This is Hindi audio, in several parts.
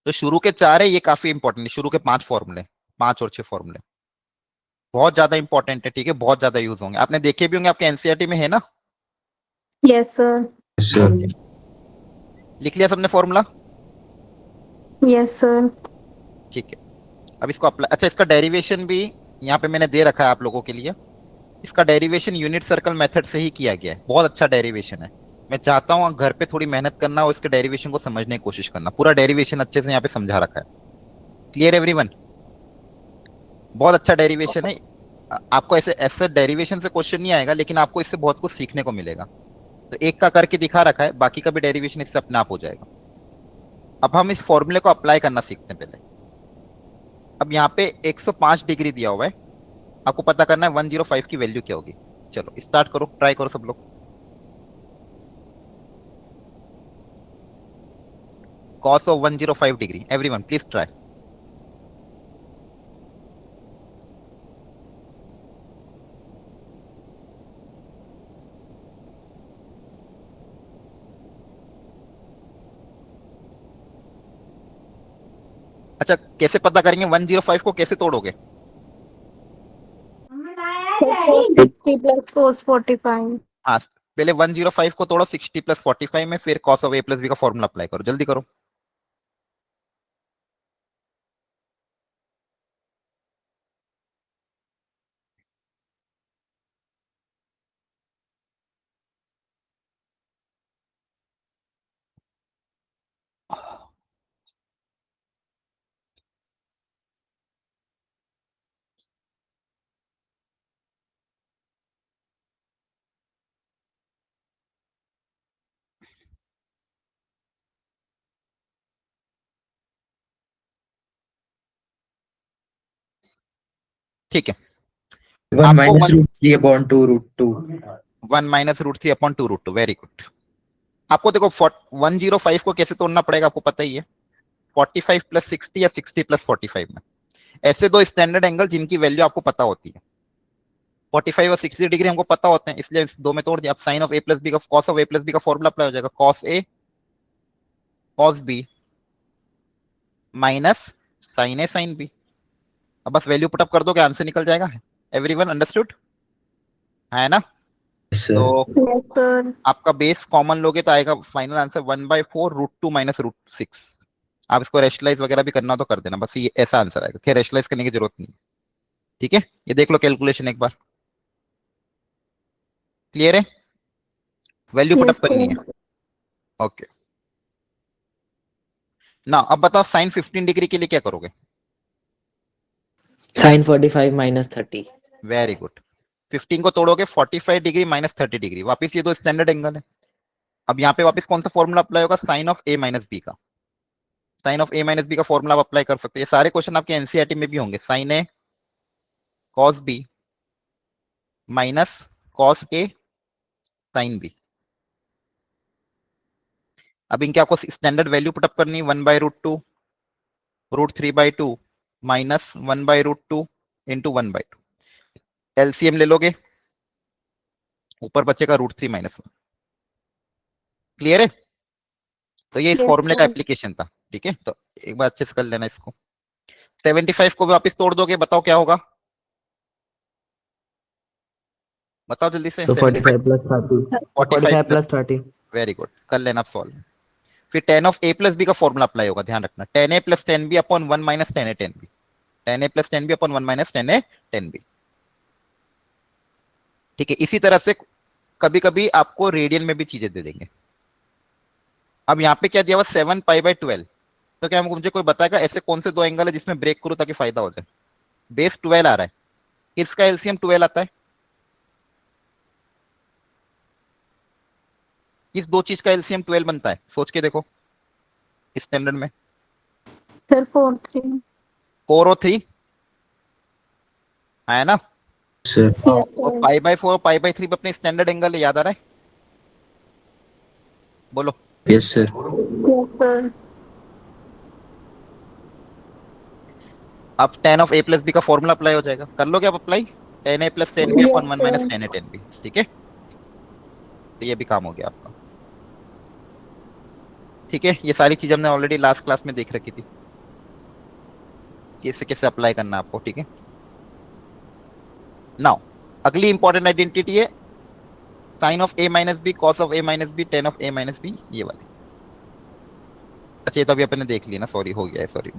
तो शुरू के 4 है, ये काफी इंपॉर्टेंट है। शुरू के 5 फॉर्मूले, 5 और 6 फॉर्मूले बहुत ज्यादा इंपॉर्टेंट है, ठीक है, बहुत ज्यादा यूज होंगे, आपने देखे भी होंगे, आपके एनसीईआरटी में है ना। Yes sir. सर। ओके, लिख लिया सबने फॉर्मूला। Yes sir. ठीक है, अब इसको अप्लाई, अच्छा इसका डेरिवेशन भी यहाँ पे मैंने दे रखा है आप लोगों के लिए। इसका डेरिवेशन यूनिट सर्कल मेथड से ही किया गया है, बहुत अच्छा डेरिवेशन है। मैं चाहता हूँ घर पे थोड़ी मेहनत करना और इसके डेरिवेशन को समझने की कोशिश करना, पूरा डेरिवेशन अच्छे से यहाँ पे समझा रखा है। क्लियर एवरीवन, बहुत अच्छा डेरिवेशन है। आपको ऐसे ऐसे डेरिवेशन से क्वेश्चन नहीं आएगा, लेकिन आपको इससे बहुत कुछ सीखने को मिलेगा। तो एक का करके दिखा रखा है, बाकी का भी डेरिवेशन इससे अपने आप हो जाएगा। अब हम इस फॉर्मूले को अप्लाई करना सीखते हैं पहले। अब यहाँ पे 105 डिग्री दिया हुआ है, आपको पता करना है 105 की वैल्यू क्या होगी। चलो स्टार्ट करो, ट्राई करो सब लोग। cos of 105 degree, everyone please try। अच्छा कैसे पता करेंगे 105 को, कैसे तोड़ोगे। 60 प्लस कोस 45। हाँ, पहले 105 को तोड़ो 60 प्लस 45 में, फिर cos of a plus B का फॉर्मूला अप्लाई करो, जल्दी करो। ठीक है, 1 आपको minus root 3 upon 2 root 2। 1 - √3/2 very good. आपको देखो 105 को कैसे तोड़ना पड़ेगा, आपको पता ही है। 45 प्लस 60 या 60 प्लस 45 में, ऐसे दो स्टैंडर्ड एंगल जिनकी वैल्यू आपको पता होती है। 45 और 60 डिग्री हमको पता होते हैं, इसलिए इस दो में तोड़ दिया। अब sine of a plus B का, cos of a plus B का फॉर्मूला अप्लाई हो जाएगा, cos a cos b minus sine A sine B. अब बस वैल्यू पुटअप कर दो, क्या आंसर निकल जाएगा। एवरीवन अंडरस्टूड है ना। तो यस सर। आपका बेस कॉमन लोगे तो आएगा फाइनल आंसर 1/4 √2 माइनस √6। आप इसको रेशनलाइज वगैरह भी करना तो कर देना, बस ये ऐसा आंसर आएगा, क्या रेशनलाइज करने की जरूरत नहीं है। ठीक है, ये देख लो कैलकुलेशन एक बार। क्लियर है, वैल्यू पुटअप यस करनी है। सर। ओके ना, अब बताओ साइन 15 डिग्री के लिए क्या करोगे। Sign 45 minus 30। वेरी गुड, 15 को तोड़ोगे 45 डिग्री माइनस 30 डिग्री, वापिस ये दो स्टैंडर्ड एंगल है। अब यहाँ पे वापस कौन सा फॉर्मूला अप्लाई होगा, sine of a minus B का। Sine of a minus B का फॉर्मूला आप अप्लाई कर सकते हैं, ये सारे क्वेश्चन आपके एनसीईआरटी में भी होंगे। Sign A cos B minus cos A sine B. अब इनके आपको स्टैंडर्ड वैल्यू पुटअप करनी है, 1/√2 √3/2 माइनस 1/√2 इंटू 1/2। एलसीएम ले लोगे, ऊपर बचेगा √3 माइनस 1। क्लियर है, तो ये इस यस फॉर्मूले का सर। एप्लीकेशन था। ठीक है, तो एक बार अच्छे से कर लेना इसको। 75 को भी वापस तोड़ दोगे, बताओ क्या होगा, बताओ जल्दी से। So 45 plus 30। 45 45 plus, plus 30। Very good, कर लेना आप सॉल्व। फिर tan of a plus B का फॉर्मूला अप्लाई होगा, ध्यान रखना, tan A plus tan B upon 1 minus tan A tan B. Tan A plus tan B upon 1 minus tan A tan B. ठीक है, इसी तरह से कभी कभी आपको रेडियन में भी चीजें दे देंगे। अब यहाँ पे क्या दिया हुआ, 7π/12। तो क्या मुझे कोई बताएगा ऐसे कौन से दो एंगल है जिसमें ब्रेक करूं ताकि फायदा हो जाए। बेस 12 आ रहा है, किसका एलसीएम 12 आता है, किस दो चीज का एलसीएम 12 बनता है, सोच के देखो स्टैंडर्ड में। सर 43। 4 और 3 है ना। सर। यस और सर। π/4 π/3 पे अपने स्टैंडर्ड एंगल याद आ रहा है, बोलो। Yes sir. Yes sir. अब tan of a plus B का फॉर्मूला अप्लाई हो जाएगा, कर लोगे आप apply, tan A plus tan B upon yes 1 minus sir. Tan A tan B. ठीक है, तो ये भी काम हो गया आपका। ठीक है, ये सारी चीज हमने ऑलरेडी लास्ट क्लास में देख रखी थी कि इसे कैसे अप्लाई करना है आपको। ठीक है, नाउ अगली इंपॉर्टेंट आइडेंटिटी है sine of A minus B, cos of A minus B, tan of A minus B, ये वाली। अच्छा ये तो अभी अपने देख लिया ना, सॉरी हो गया है, सॉरी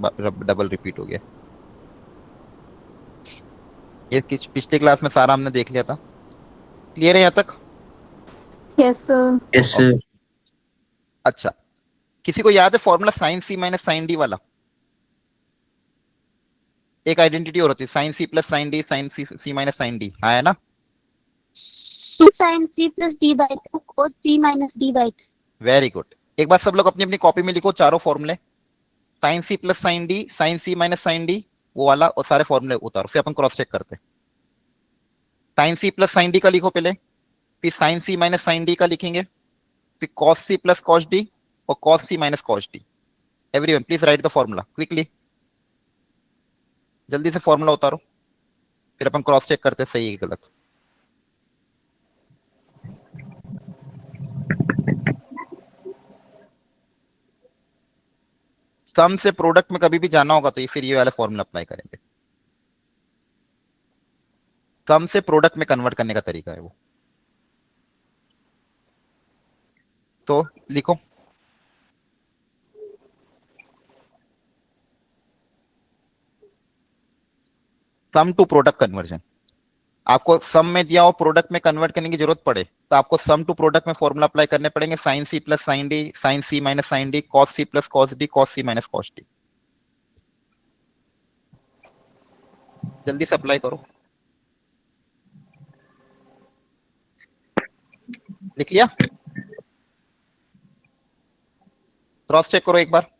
डबल रिपीट हो गया। ये पिछली क्लास में सारा हमने देख लिया था। क्लियर है यहाँ तक? Yes, sir. Yes, sir. अच्छा, किसी को याद है formula sine C minus sine D वाला? एक आइडेंटिटी और होती है sine C plus sine D, sine C minus sine D, हाँ है ना? 2 sin c plus d by 2 cos c minus d by 2. Very good. एक बार सब लोग अपनी अपनी कॉपी में लिखो चारों फॉर्मूले, sine C plus sine D, sine C minus sine D, वो वाला, और सारे फॉर्मूले उतारो, फिर अपन क्रॉस चेक करते हैं। Sine C plus sine D का लिखो पहले, फिर sine C minus sine D का लिखेंगे, फिर cos C plus cos D और cos C minus cos D. Everyone please write the formula quickly, जल्दी से फॉर्मूला उतारो, फिर अपन क्रॉस चेक करते हैं सही है गलत। सम से प्रोडक्ट में कभी भी जाना होगा तो ये फिर ये वाला फॉर्मूला अप्लाई करेंगे। सम से प्रोडक्ट में कन्वर्ट करने का तरीका है वो। तो लिखो, सम टू प्रोडक्ट कन्वर्जन। आपको सम में दिया हो प्रोडक्ट में कन्वर्ट करने की जरूरत पड़े तो आपको सम टू प्रोडक्ट में फॉर्मूला अप्लाई करने पड़ेंगे, sine C plus sine D, sine C minus sine D, cos C plus cos D, cos C minus cos D. जल्दी से अप्लाई करो। लिख लिया? क्रॉस चेक करो एक बार।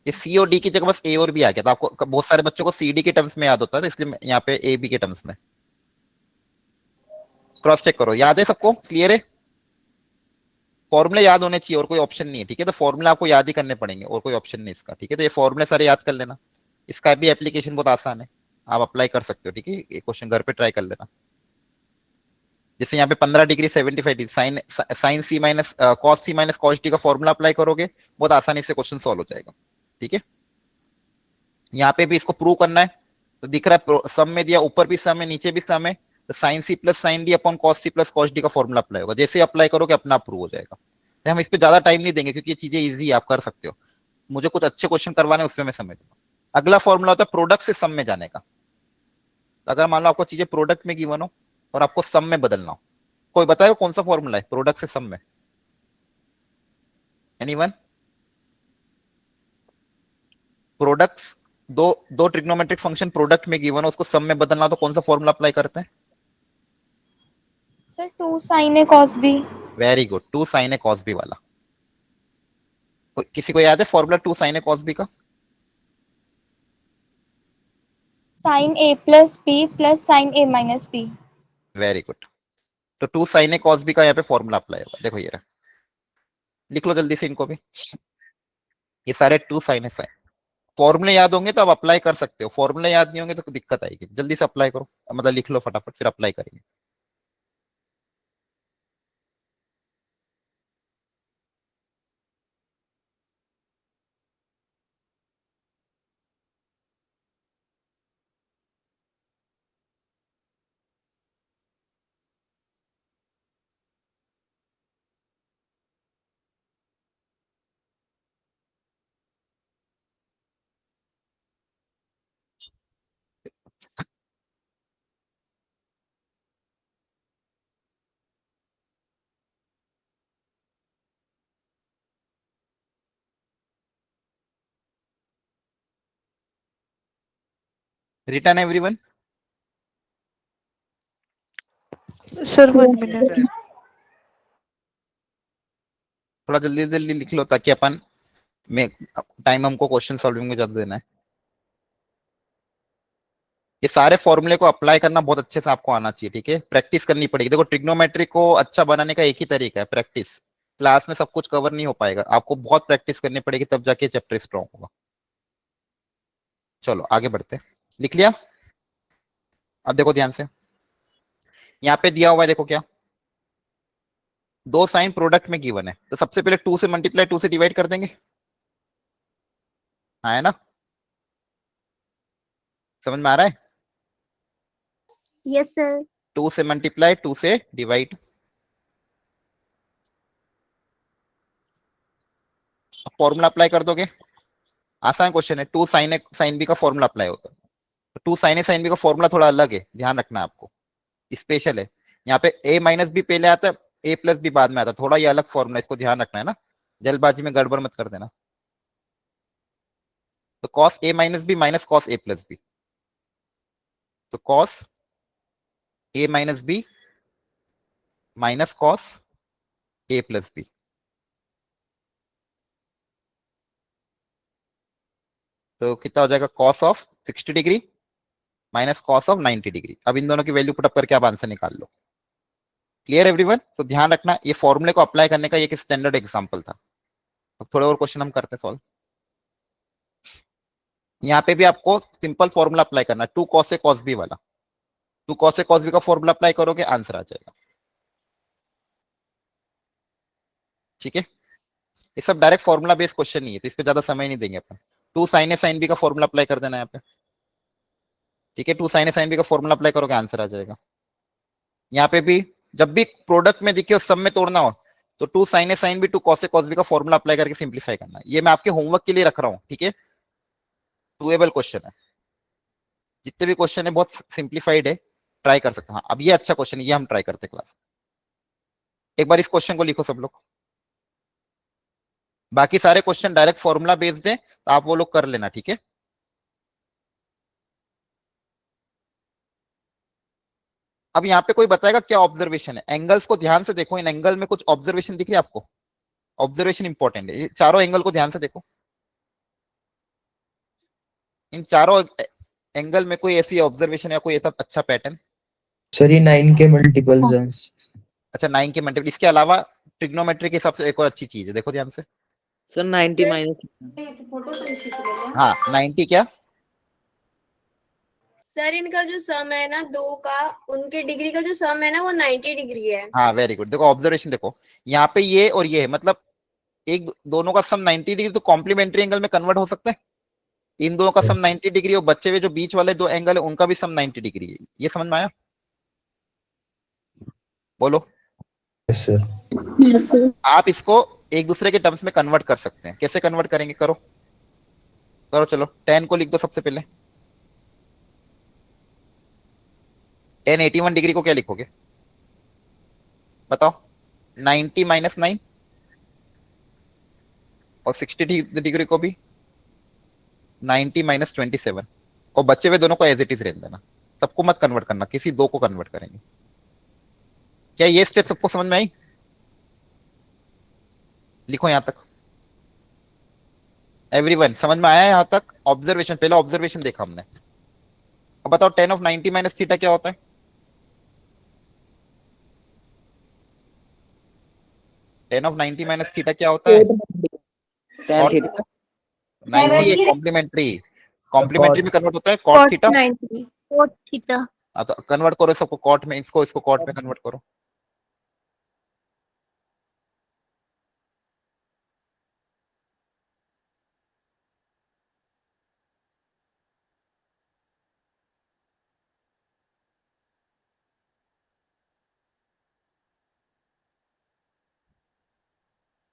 ये सी और डी की जगह बस ए और बी आ गया था। आपको बहुत सारे बच्चों को सी डी के टर्म्स में याद होता है, इसलिए यहाँ पे ए बी के टर्म्स में। क्रॉस चेक करो, याद है सबको? क्लियर है? फॉर्मूले याद होने चाहिए और कोई ऑप्शन नहीं है, ठीक है? तो फॉर्मूला आपको याद ही करने पड़ेंगे और कोई ऑप्शन नहीं इसका, ठीक है? तो ये फॉर्मूले सारे याद कर लेना। इसका भी एप्लीकेशन बहुत आसान है, आप अप्लाई कर सकते हो, ठीक है? ये क्वेश्चन घर पे ट्राई कर लेना। जैसे यहाँ पे 15 degree 75 degree, sign C minus cos C minus cos D का फॉर्मूला अप्लाई करोगे, बहुत आसानी से क्वेश्चन सॉल्व हो जाएगा, ठीक है? यहाँ पे भी इसको प्रूव करना है, तो दिख रहा है सम में दिया, ऊपर भी सम है नीचे भी सम है, तो sine C plus sine D upon cos C plus cos D का फॉर्मूला अप्लाई होगा। जैसे अप्लाई करोगे अपना प्रूव हो जाएगा। तो हम इस पे ज्यादा टाइम नहीं देंगे क्योंकि ये चीजें इजी आप कर सकते हो। मुझे कुछ अच्छे क्वेश्चन करवाने उसमें मैं समझ दूंगा। अगला फॉर्मूला होता है प्रोडक्ट से सम में जाने का। तो अगर मान लो आपको चीजें प्रोडक्ट में गिवन हो और आपको सम में बदलना हो, कोई बताएगा कौन सा फॉर्मूला है प्रोडक्ट से सम में? एनीवन? प्रोडक्ट्स, दो ट्रिग्नोमेट्रिक फंक्शन प्रोडक्ट में गिवन हो, उसको सम में बदलना हो तो कौन सा फॉर्मूला अप्लाई करते हैं? Sir, 2 sin a cos b. Very good, two sine A cos B वाला। किसी को याद है formula two sine A cos B का? Sin a plus b plus sin a minus b. Very good. तो two sine A cos B का यहाँ पे फॉर्मूला अप्लाई होगा। देखो ये रहा, लिख लो जल्दी से इनको भी। ये सारे टू साइन ए साइन फॉर्मूले याद होंगे तो आप अप्लाई कर सकते हो, फॉर्मूले याद नहीं होंगे तो दिक्कत आएगी। जल्दी से अप्लाई करो, मतलब लिख लो फटाफट, फिर अप्लाई करेंगे। Return everyone? Sir, 1 minute. थोड़ा जल्दी जल्दी लिख लो ताकि अपन में टाइम हमको क्वेश्चन सॉल्विंग में ज्यादा देना है। ये सारे फॉर्मूले को अप्लाई करना बहुत अच्छे से आपको आना चाहिए, ठीक है? प्रैक्टिस करनी पड़ेगी। देखो ट्रिग्नोमेट्री को अच्छा बनाने का एक ही तरीका है, प्रैक्टिस। क्लास में सब कुछ कवर नहीं हो पाएगा, आपको बहुत प्रैक्टिस करनी पड़ेगी, तब जाके चैप्टर स्ट्रॉन्ग होगा। चलो आगे बढ़ते हैं। लिख लिया? अब देखो ध्यान से, यहाँ पे दिया हुआ है, देखो क्या दो साइन प्रोडक्ट में गिवन है, तो सबसे पहले 2 से मल्टीप्लाई 2 से डिवाइड कर देंगे, हाँ है ना, समझ में आ रहा है? Yes, sir. 2 से मल्टीप्लाई 2 से डिवाइड, फॉर्मूला अप्लाई कर दोगे, आसान क्वेश्चन है। 2 साइन ए साइन बी का फॉर्मूला अप्लाई होता है, तो 2 साइन ए साइन बी का फॉर्मूला थोड़ा अलग है, ध्यान रखना आपको, स्पेशल है। यहाँ पे ए माइनस बी पहले आता है, ए प्लस बी बाद में आता है, थोड़ा ये अलग फॉर्मूला, इसको ध्यान रखना है ना, जल्दबाजी में गड़बड़ मत कर देना। तो cos A minus B minus cos A plus B, तो cos A minus B minus cos A plus B, तो कितना हो जाएगा, cos of 60 degree minus cos of 90 degree. अब इन दोनों की वैल्यू पुटअप करके आप आंसर निकाल लो। Clear everyone? तो ध्यान रखना, ये फॉर्मूले को अप्लाई करने का एक स्टैंडर्ड एग्जांपल था। अब थोड़े और क्वेश्चन हम करते सॉल्व। यहाँ पे भी आपको सिंपल फॉर्मूला अप्लाई करना है, 2 cos a cos b वाला। 2 cos a cos b का फॉर्मूला अप्लाई करोगे, आंसर आ जाएगा। ठीक है, ये सब डायरेक्ट फॉर्मूला बेस्ड क्वेश्चन नहीं है, तो इस पे ज्यादा समय नहीं देंगे अपन। 2 sin a sin b का फॉर्मूला अप्लाई कर देना यहाँ पे। ठीक है, 2 sin a sin b का फॉर्मूला अप्लाई करोगे, आंसर आ जाएगा। यहाँ पे भी जब भी प्रोडक्ट में दिखे और सब में तोड़ना हो, तो 2 sin a sin b 2 cos a cos b का फॉर्मूला अप्लाई करके सिंप्लीफाई करना है। ये मैं आपके होमवर्क के लिए रख रहा हूँ, ठीक है, डुएबल क्वेश्चन है। जितने भी क्वेश्चन है बहुत सिंप्लीफाइड है, ट्राई कर सकते हैं। हाँ, अब ये अच्छा क्वेश्चन है, ये हम ट्राई करते हैं क्लास। एक बार इस क्वेश्चन को लिखो सब लोग, बाकी सारे क्वेश्चन डायरेक्ट फॉर्मूला बेस्ड है, तो आप वो लोग कर लेना, ठीक है। अब यहाँ पे कोई बताएगा क्या ऑब्जर्वेशन है, एंगल्स को ध्यान से देखो, इन एंगल में कुछ ऑब्जर्वेशन दिख रही है आपको? ऑब्जर्वेशन इंपॉर्टेंट है, ये चारों एंगल को ध्यान से देखो, इन चारों एंगल में कोई ऐसी ऑब्जर्वेशन या कोई ऐसा अच्छा पैटर्न? सर ये 9 के मल्टीपल्स हैं। अच्छा 9 के मल्टीपल, इसके अलावा ट्रिग्नोमेट्री के हिसाब से एक और अच्छी चीज है, देखो ध्यान से। सर 90 माइनस, हाँ 90 क्या? सर इनका जो सम है ना दो का, उनके डिग्री का जो सम है ना वो 90 डिग्री है। हाँ वेरी गुड, देखो ऑब्जर्वेशन देखो, यहाँ पे ये और ये है, मतलब एक दोनों का सम 90 डिग्री, तो कॉम्प्लीमेंट्री एंगल में कन्वर्ट हो सकता है। इन दोनों का सम 90 डिग्री, और बच्चे हुए जो बीच वाले दो एंगल है उनका भी सम 90 डिग्री है। ये समझ में आया? बोलो। Yes sir. Yes, sir. आप इसको एक दूसरे के टर्म्स में कन्वर्ट कर सकते हैं, कैसे कन्वर्ट करेंगे? करो करो, चलो 10 को लिख दो सबसे पहले। 10 81 डिग्री को क्या लिखोगे बताओ? 90 माइनस 9, और 60 डिग्री को भी 90 माइनस 27, और बचे हुए दोनों को एज इट इज रहने देना, सबको मत कन्वर्ट करना, किसी दो को कन्वर्ट करेंगे। क्या ये स्टेप सबको समझ में आई? लिखो यहां तक, एवरीवन समझ में आया यहां तक? ऑब्जर्वेशन, पहला ऑब्जर्वेशन देखा हमने। अब बताओ 10 ऑफ 90 माइनस थीटा क्या होता है? 10 ऑफ 90 माइनस थीटा क्या होता है? tan थीटा 90 एक कॉम्प्लीमेंट्री, कॉम्प्लीमेंट्री में कन्वर्ट होता है कॉट थीटा। 90. Cos theta. तो कन्वर्ट करो सबको कॉट में, इसको इसको कॉट में कन्वर्ट करो।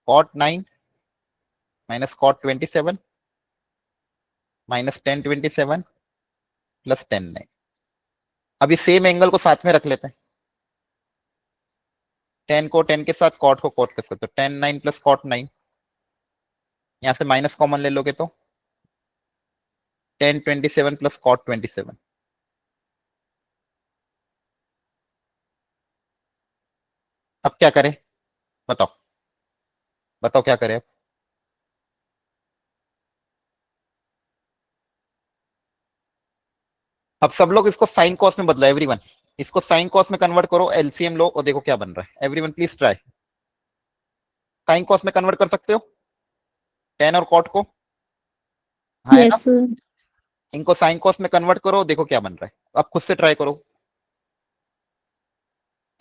Cot 9 minus cot 27 minus 10 27 plus 10 9। अभी सेम एंगल को साथ में रख लेते हैं, 10 को 10 के साथ, कॉट को कॉट के साथ, तो 10 9 प्लस कॉट 9, यहां से माइनस कॉमन ले लोगे तो 10 27 प्लस कॉट 27। अब क्या करें बताओ? बताओ क्या करें अब? अब सब लोग इसको साइन कॉस में बदलो, एवरीवन इसको साइन कॉस में कन्वर्ट करो, एलसीएम लो और देखो क्या बन रहा है। Everyone please try, sine cos में कन्वर्ट कर सकते हो 10 और कॉट को? हाँ है ना? Yes, sir. इनको साइन कॉस में कन्वर्ट करो, देखो क्या बन रहा है। अब खुद से ट्राई करो,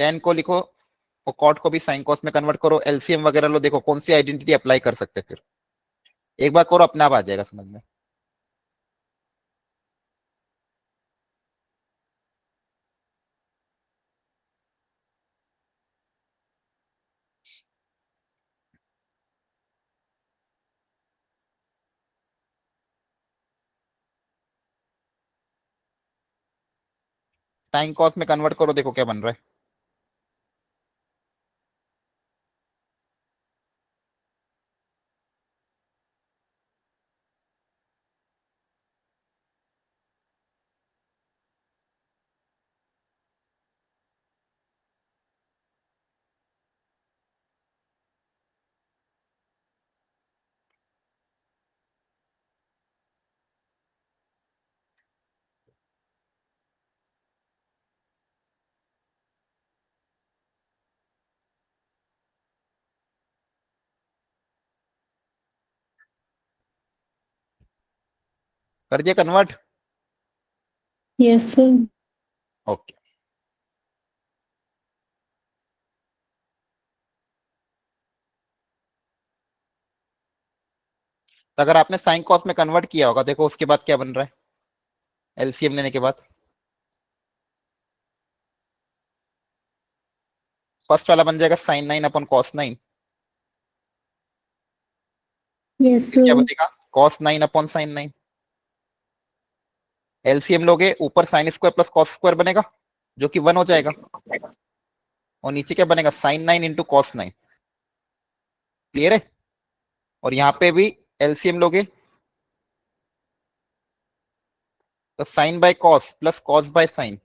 10 को लिखो और कॉट को भी साइन कॉस में कन्वर्ट करो, एलसीएम वगैरह लो, देखो कौन सी आइडेंटिटी अप्लाई कर सकते हैं। फिर एक बार करो, अपने आप आ जाएगा समझ में। साइन कॉस में कन्वर्ट करो, देखो क्या बन रहा है। कर दिया कन्वर्ट? Yes, sir. ओके। तो अगर आपने साइन कॉस में कन्वर्ट किया होगा, देखो उसके बाद क्या बन रहा है एलसीएम लेने के बाद। फर्स्ट वाला बन जाएगा साइन 9 अपॉन कॉस 9। Yes, क्या sir. बनेगा? Cos 9 upon sine 9। एलसीएम लोगे, ऊपर sign square plus cos square बनेगा जो कि 1 हो जाएगा, और नीचे क्या बनेगा? Sign 9 into cos 9। क्लियर है? और यहाँ पे भी एलसीएम लोगे तो sine by cos plus cos by sine.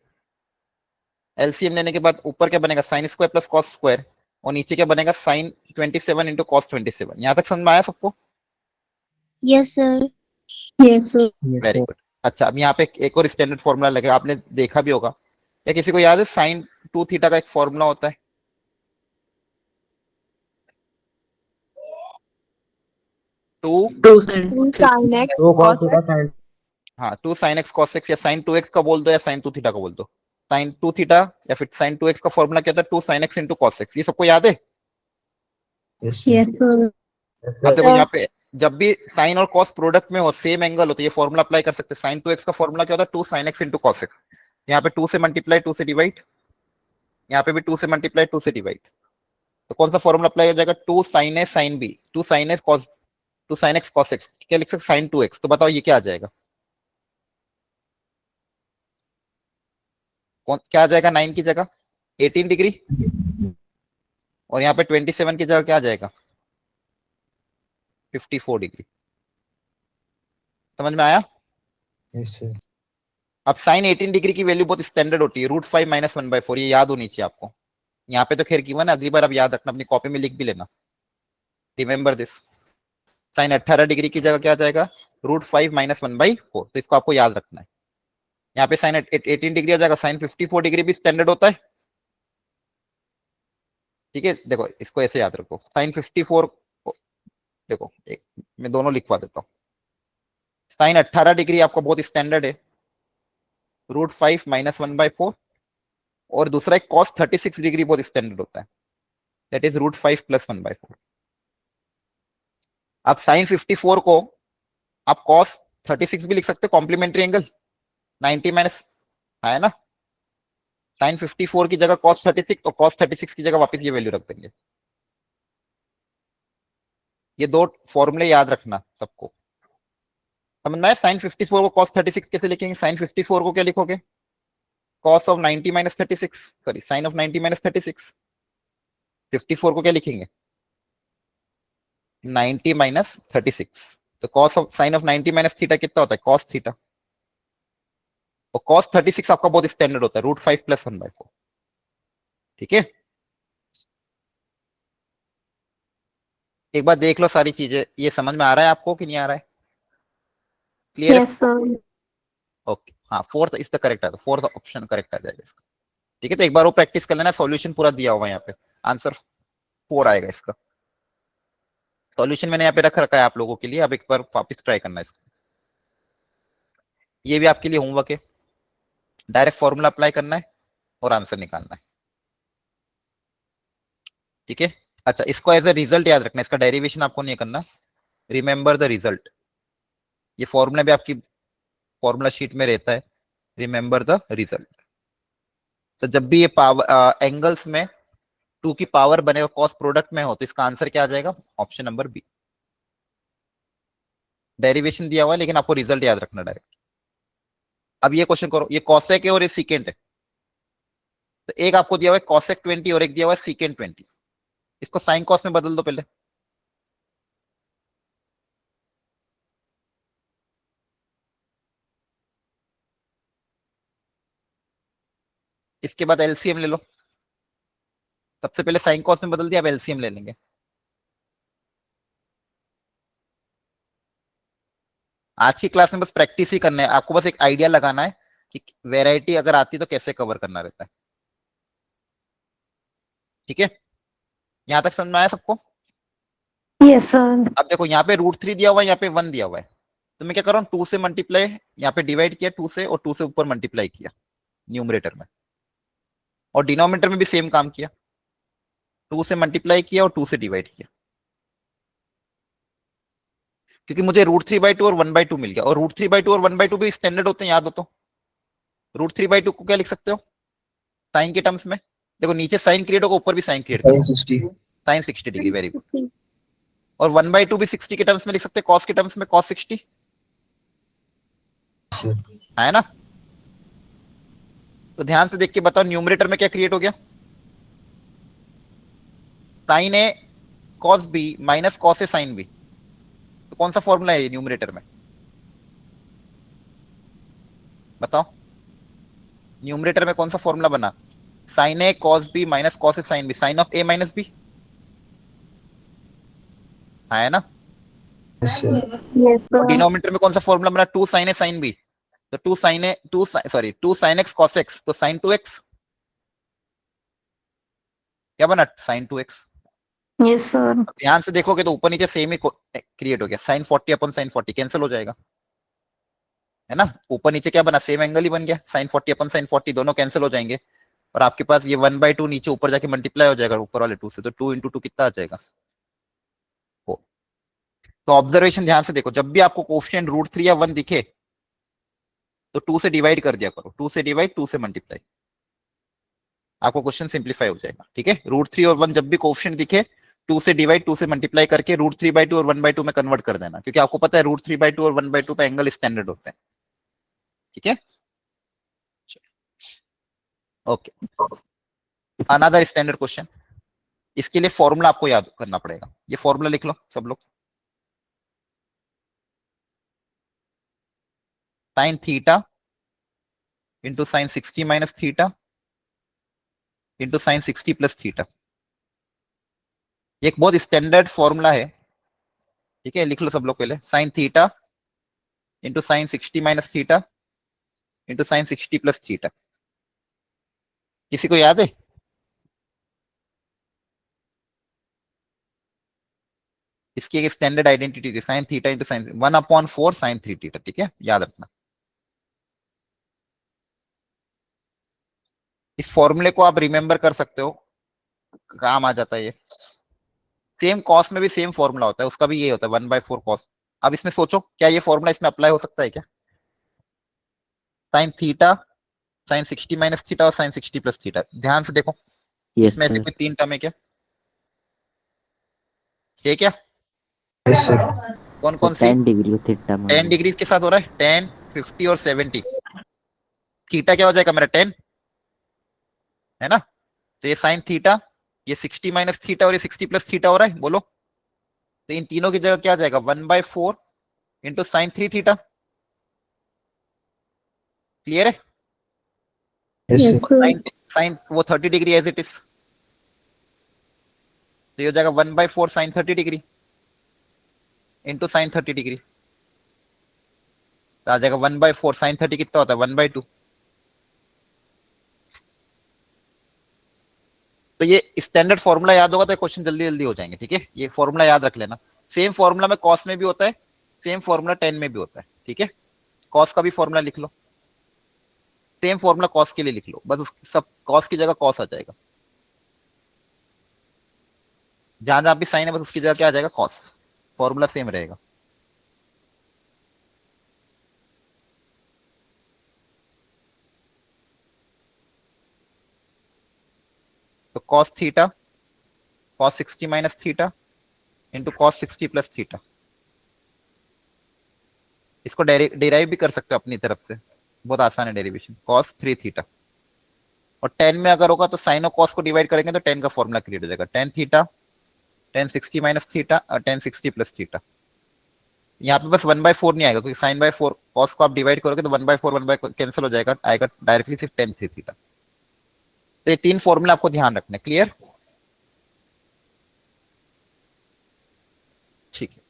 LCM लेने के बाद ऊपर क्या बनेगा? Sine square plus cos square, और नीचे क्या बनेगा? Sine 27 into cos 27। यहाँ तक समझ में आया सबको? Yes, sir. Yes, sir. Yes, very sir. Good. अच्छा, अब यहाँ पे एक और स्टैंडर्ड फॉर्मूला लगेगा, आपने देखा भी होगा या किसी को याद है? साइन 2 थीटा का एक फॉर्मूला होता है, टू, 2 sin Sin X, तो कौन cos सा X. साइन? हाँ 2 साइन एक्स कॉस एक्स, या साइन 2 एक्स का बोल दो या साइन 2 थीटा का बोल दो। साइन 2 थीटा या फिर साइन 2 एक्स का फॉर्मूला क्या होता है? 2 sine x into cos x. ये सबको याद है? Yes sir. Yes, sir. अब देखो Sir. यहाँ पे जब भी साइन और कॉस प्रोडक्ट में हो, सेम एंगल हो, तो ये फॉर्मूला अप्लाई कर सकते हैं। साइन 2 एक्स का फॉर्मूला क्या होता है? 2 sine x into cos x. यहाँ पे 2 से मल्टीप्लाई, 2 से डिवाइड, यहाँ पे भी 2 से मल्टीप्लाई, 2 से डिवाइड। तो कौन सा फॉर्मूला अप्लाई हो जाएगा? 2 sine A sine B, 2 sine A cos, 2 sine X cos X. क्या लिख सकते? Sine 2 X. तो बताओ ये क्या आ जाएगा? कौन क्या आ जाएगा? 9 की जगह 18 डिग्री, और यहाँ पे 27 की जगह क्या आ जाएगा? 54 डिग्री। समझ में आया? Yes sir. अब साइन 18 डिग्री की वैल्यू बहुत स्टैंडर्ड होती है, √5 माइनस 1/4। ये याद होनी चाहिए आपको। यहाँ पे तो खैर गिवन है, अगली बार आप याद रखना, अपनी कॉपी में लिख भी लेना। Remember this. साइन 18 डिग्री की जगह क्या आ जाएगा? √5 माइनस 1/4। तो इसको आपको याद रखना है। यहाँ पे साइन 18 डिग्री आ जाएगा, साइन 54 डिग्री भी स्टैंडर्ड होता है। ठीक है, देखो इसको ऐसे याद रखो। साइन 54 देखो, एक मैं दोनों लिखवा देता हूँ। साइन 18 डिग्री आपका बहुत स्टैंडर्ड है, √5 माइनस 1/4। और दूसरा एक कॉस 36 डिग्री बहुत स्टैंडर्ड होता है, दैट इज √5 प्लस 1/4। आप साइन 54 को आप कॉस 36 भी लिख सकते हो, कॉम्प्लीमेंट्री एंगल 90 माइनस, है ना? साइन 54 की जगह कॉस 36, तो कॉस 36 की जगह वापस ये वैल्यू रख देंगे। ये दो फॉर्मूले याद रखना सबको। समझ में आया? साइन 54 को कॉस 36 कैसे लिखेंगे? साइन 54 को क्या लिखोगे? Cos of 90 minus 36, sorry sine of 90 minus 36। 54 को क्या लिखेंगे? 90 माइनस 36। तो cos of sine of 90 minus theta कितना होता है? Cos theta. और कॉस 36 आपका बहुत स्टैंडर्ड होता है, √5 प्लस 1/4। ठीक है, एक बार देख लो सारी चीजें, ये समझ में आ रहा है आपको कि नहीं आ रहा है? क्लियर है? Yes, sir. ओके, हाँ fourth is the correct, fourth option correct आ जाएगा इसका। ठीक है, तो एक बार वो प्रैक्टिस कर लेना, सॉल्यूशन पूरा दिया हुआ है यहाँ पे, आंसर 4 आएगा इसका। सॉल्यूशन मैंने यहाँ पे रख रखा है आप लोगों के लिए, अब एक बार वापस ट्राई करना है इसको। ये भी आपके लिए होमवर्क है, डायरेक्ट फॉर्मूला अप्लाई करना है और आंसर निकालना है। ठीक है। अच्छा, इसको एज ए रिजल्ट याद रखना, इसका डेरिवेशन आपको नहीं करना। रिमेंबर द रिजल्ट, ये फॉर्मूला भी आपकी फॉर्मूला शीट में रहता है। Remember the result. तो जब भी ये पावर एंगल्स में 2 की पावर बने और कॉस्ट प्रोडक्ट में हो तो इसका आंसर क्या आ जाएगा? Option number B. डेरिवेशन दिया हुआ है लेकिन आपको रिजल्ट याद रखना डायरेक्ट। अब ये क्वेश्चन करो, ये कॉसेक है और ये सीकेंट है। तो एक आपको दिया हुआ है कॉसेक 20 और एक दिया हुआ है सीकेंट 20। इसको साइन कॉस में बदल दो पहले। इसके बाद एलसीएम ले लो। सबसे पहले साइन कॉस में बदल दिया, अब एलसीएम ले लेंगे। आज की क्लास में बस प्रैक्टिस ही करना है, आपको बस एक आइडिया लगाना है कि वेराइटी अगर आती है तो कैसे कवर करना रहता है। ठीक है, यहां तक समझ में आया सबको? Yes, sir. अब देखो यहाँ पे √3 दिया हुआ है, यहाँ पे 1 दिया हुआ है, तो मैं क्या कर रहा हूँ 2 से मल्टीप्लाई, यहाँ पे डिवाइड किया 2 से, और 2 से ऊपर मल्टीप्लाई किया न्यूमरेटर में, और डिनोमिनेटर में भी सेम काम किया, 2 से मल्टीप्लाई किया और 2 से डिवाइड किया, क्योंकि मुझे √3/2 और 1/2 मिल गया। और √3/2 और 1/2 भी स्टैंडर्ड होते हैं, याद हो तो। √3/2 को क्या लिख सकते हो साइन के टर्म्स में? देखो नीचे साइन क्रिएट होगा, ऊपर भी साइन क्रिएट Sin करो, 60. Sine 60 degree, very good. और 1/2 भी 60 के टर्म्स में लिख सकते हैं, कॉस के टर्म्स में कॉस 60 Yes, sir. है ना। तो ध्यान से देख के बताओ न्यूमरेटर में क्या क्रिएट हो गया? Sign A cos B minus cos A sine B. तो कौन सा फॉर्मूला है ये न्यूमरेटर में? बताओ, न्यूमरेटर में कौन सा फॉर्मूला बना? Sine A cos B minus cos A sine B, sine of A minus B, है ना। Yes, sir. Yes, sir. Denominator में कौन सा फॉर्मूला बना? 2 साइन ए साइन बी, तो 2 sine A 2 sorry 2 sine X cos X, तो साइन 2x क्या बना? Sine 2x। Yes, sir. ध्यान से देखोगे तो ऊपर नीचे सेम ही क्रिएट हो गया, साइन 40 अपन साइन 40 कैंसिल हो जाएगा, है ना। ऊपर नीचे क्या बना? सेम एंगल ही बन गया, साइन 40 अपन साइन 40 दोनों कैंसिल हो जाएंगे, और आपके पास ये 1/2 नीचे ऊपर जाके मल्टीप्लाई हो जाएगा ऊपर वाले 2 से, तो 2 × 2 कितना आ जाएगा? 4। तो ऑब्जर्वेशन ध्यान से देखो, जब भी आपको कोफिशिएंट √3 या 1 दिखे तो 2 से डिवाइड कर दिया करो, 2 से डिवाइड 2 से मल्टीप्लाई, आपको क्वेश्चन सिंप्लीफाई हो जाएगा। ठीक है, √3 और 1 जब भी कोफिशिएंट दिखे 2 से डिवाइड 2 से मल्टीप्लाई करके √3/2 और 1/2 में कन्वर्ट कर देना, क्योंकि आपको पता है √3/2 और 1/2 पे एंगल स्टैंडर्ड होते हैं। ठीक है, ओके। अनदर स्टैंडर्ड क्वेश्चन, इसके लिए फॉर्मूला आपको याद करना पड़ेगा। ये फॉर्मूला लिख लो सब लोग। Sign theta into sine 60 minus theta into sine 60 plus theta, एक बहुत स्टैंडर्ड फॉर्मूला है। ठीक है, लिख लो सब लोग पहले, sine theta into sine 60 minus theta into sine 60 plus theta. किसी को याद है? इसकी एक स्टैंडर्ड आइडेंटिटी थी, sine theta into sine 1/4 sine 3 theta. ठीक है, याद रखना। इस फॉर्मूले को आप रिमेंबर कर सकते हो, काम आ जाता है ये। सेम कॉस में भी सेम फॉर्मूला होता है, उसका भी ये होता है 1/4 कॉस। अब इसमें सोचो, क्या ये फॉर्मूला इसमें अप्लाई हो सकता है क्या? Sine theta, sine 60 minus theta और साइन 60 प्लस थीटा, ध्यान से देखो। Yes, इसमें से sir. कोई 3 टर्म है क्या? ये क्या Yes, sir. कौन So कौन सी? 10 degree of theta 10 minus. Degree के साथ हो रहा है, 10, 50 और 70। थीटा क्या हो जाएगा मेरा? 10, है ना। तो ये साइन थीटा, ये 60 माइनस थीटा और ये 60 प्लस थीटा हो रहा है, बोलो। तो इन तीनों की जगह क्या आ जाएगा? 1/4 इंटू साइन 3 थीटा। क्लियर है? Yes, Yes, sir. sir. Sine वो 30 डिग्री एज इट इज, तो ये हो जाएगा 1/4 sine 30 degree into sine 30 degree, तो आ जाएगा 1/4 साइन 30 कितना होता है? 1/2। तो ये स्टैंडर्ड फॉर्मूला याद होगा तो क्वेश्चन जल्दी जल्दी हो जाएंगे। ठीक है, ये फॉर्मूला याद रख लेना। सेम फॉर्मूला में कॉस में भी होता है, सेम फॉर्मूला 10 में भी होता है। ठीक है, कॉस का भी फॉर्मूला लिख लो, सेम फॉर्मूला कॉस के लिए लिख लो, बस सब कॉस की जगह कॉस आ जाएगा। जहां जहां भी साइन है बस उसकी जगह क्या आ जाएगा कॉस, फॉर्मूला सेम रहेगा। तो cos theta, cos 60 minus theta into cos 60 plus theta. इसको डेराइव भी कर सकते हो अपनी तरफ से, बहुत आसान है डेरिवेशन। कॉस 3 थीटा और 10 में अगर होगा तो साइन और कॉस को डिवाइड करेंगे तो 10 का फॉर्मूला क्रिएट हो जाएगा। 10 थीटा, 10 60 माइनस थीटा और 10 60 प्लस थीटा। यहाँ पे बस 1/4 नहीं आएगा क्योंकि साइन बाय 4 कॉस को आप डिवाइड करोगे तो 1/4 1/4 कैंसिल हो जाएगा, आएगा डायरेक्टली सिर्फ 10 थीटा। तो ये 3 फॉर्मूला आपको ध्यान रखना है। क्लियर? ठीक है,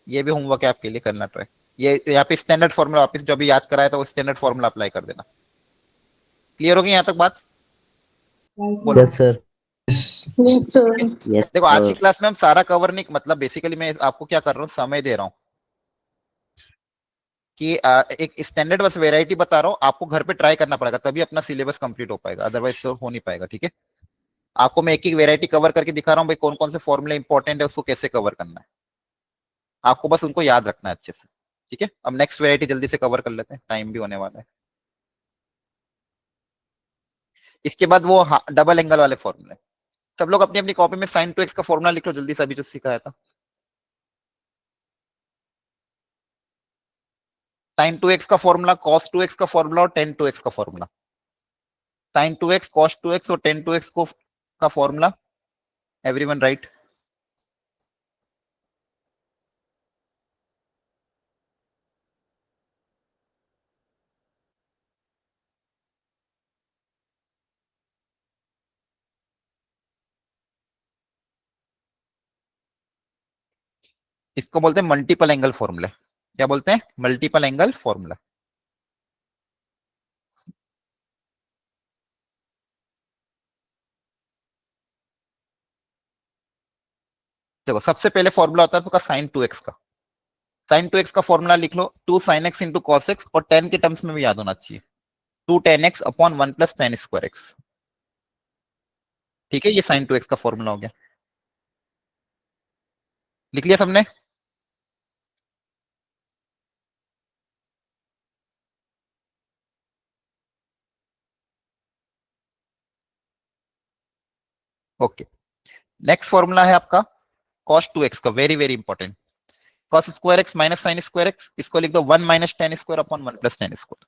ये भी होमवर्क है आपके लिए, करना ट्राई। ये यहाँ पे स्टैंडर्ड फॉर्मूला वापस जो अभी याद कराया था वो स्टैंडर्ड फॉर्मूला अप्लाई कर देना। क्लियर होगी यहाँ तक बात? बोलो। Yes, sir. Yes. Yes, sir. Yes, देखो आज की sir. क्लास में हम सारा कवर नहीं, मतलब बेसिकली मैं आपको क्या कर रहा हूँ, समय दे रहा हूँ कि एक स्टैंडर्ड बस वेराइटी बता रहा हूँ, आपको घर पे ट्राई करना पड़ेगा तभी अपना सिलेबस कंप्लीट हो पाएगा, अदरवाइज तो हो नहीं पाएगा। ठीक है, आपको मैं एक एक वेराइटी कवर करके दिखा रहा हूँ भाई कौन कौन से फॉर्मूले इंपॉर्टेंट है, उसको कैसे कवर करना है, आपको बस उनको याद रखना है अच्छे से। ठीक है, अब नेक्स्ट वेराइटी जल्दी से कवर कर लेते हैं, टाइम भी होने वाला है। इसके बाद वो डबल एंगल वाले फॉर्मूले, सब लोग अपनी अपनी कॉपी में sin 2x का फॉर्मूला लिख लो जल्दी से, अभी जो सिखाया था। sin 2x का फॉर्मूला, cos 2x का फॉर्मूला और tan 2x का formula. sin 2x, cos 2x और tan 2x को का फॉर्मूला, एवरीवन राइट? इसको बोलते हैं मल्टीपल एंगल फॉर्मूला। क्या बोलते हैं? Multiple angle formula. देखो सबसे पहले फॉर्मूला होता है आपका sin 2x का। sin 2x का फॉर्मूला लिख लो 2 sin x into cos x, और tan के टर्म्स में भी याद होना चाहिए 2 tan x upon 1 plus tan square x। ठीक है, ये sin 2x का फॉर्मूला हो गया, लिख लिया सबने? ओके, नेक्स्ट फॉर्मूला है आपका cos 2x का, very very important. cos square x minus sin square x, इसको लिख दो 1 minus tan square upon 1 plus tan square.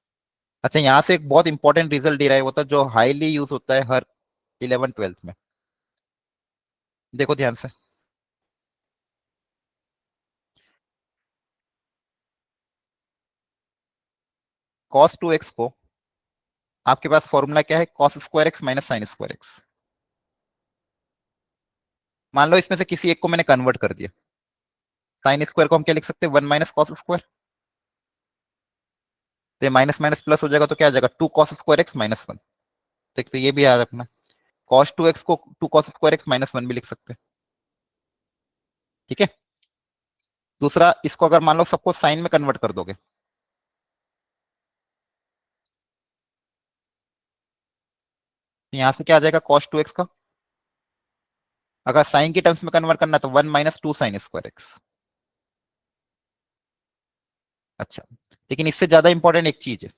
अच्छा, यहाँ से एक बहुत इंपॉर्टेंट रिजल्ट डिराइव होता है जो हाईली यूज होता है हर 11 12th में, देखो ध्यान से। cos 2x को आपके पास फॉर्मूला क्या है, cos square x minus sin square x। मान लो इसमें से किसी एक को मैंने कन्वर्ट कर दिया, sin स्क्वायर को हम क्या लिख सकते हैं 1 माइनस cos स्क्वायर, तो माइनस माइनस प्लस हो जाएगा तो क्या आ जाएगा 2 cos स्क्वायर x माइनस 1। तो ये भी याद रखना, cos 2x को 2 cos स्क्वायर x माइनस 1 भी लिख सकते हैं। ठीक है, दूसरा इसको अगर मान लो सबको साइन में कन्वर्ट कर दोगे, तो यहां से क्या आ जाएगा cos 2x का, अगर साइन के टर्म्स में कन्वर्ट करना तो 1 माइनस 2 sin स्क्वायर x। अच्छा, लेकिन इससे ज्यादा इंपॉर्टेंट एक चीज है,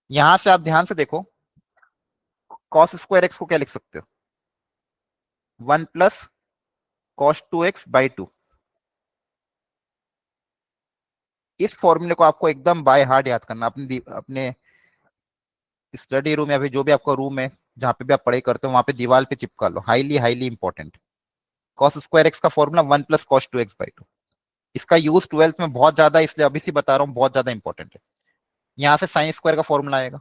यहां से आप ध्यान से देखो cos स्क्वायर x को क्या लिख सकते हो 1 प्लस cos 2x बाई 2। इस फॉर्मूले को आपको एकदम बाय हार्ट याद करना, अपने स्टडी रूम या फिर जो भी आपका रूम है जहां पे भी आप पढ़ाई करते हो वहां पे दीवार पे चिपका लो, highly highly important. cos square x का formula 1 plus cos 2x by 2। इसका यूज 12th में बहुत ज्यादा, इसलिए अभी से बता रहा हूँ, बहुत ज्यादा इंपॉर्टेंट है। यहां से साइन स्क्वायर का फॉर्मूला आएगा,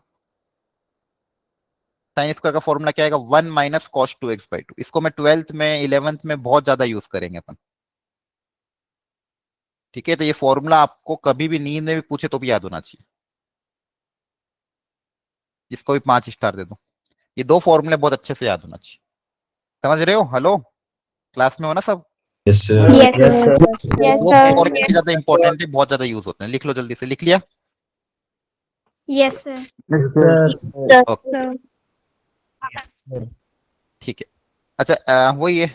साइन स्क्वायर का फॉर्मूला क्या आएगा 1 माइनस cos 2x बाई 2। इसको मैं 12th में 11th में बहुत ज्यादा यूज करेंगे अपन। ठीक है, तो ये फॉर्मूला आपको कभी भी नींद में भी पूछे तो भी याद होना चाहिए, इसको भी 5 स्टार दे दो। ये दो फॉर्मूले बहुत अच्छे से याद होना चाहिए, समझ रहे हो? हेलो, क्लास में हो ना सब? Yes, sir. Yes, Yes, sir. sir. Yes, वो sir. और भी ज्यादा इंपॉर्टेंट है, बहुत ज्यादा यूज होते हैं, लिख लो जल्दी से, लिख लिया? Yes, sir. Yes, sir. Sir. Okay, Sir. ठीक है। अच्छा वही है,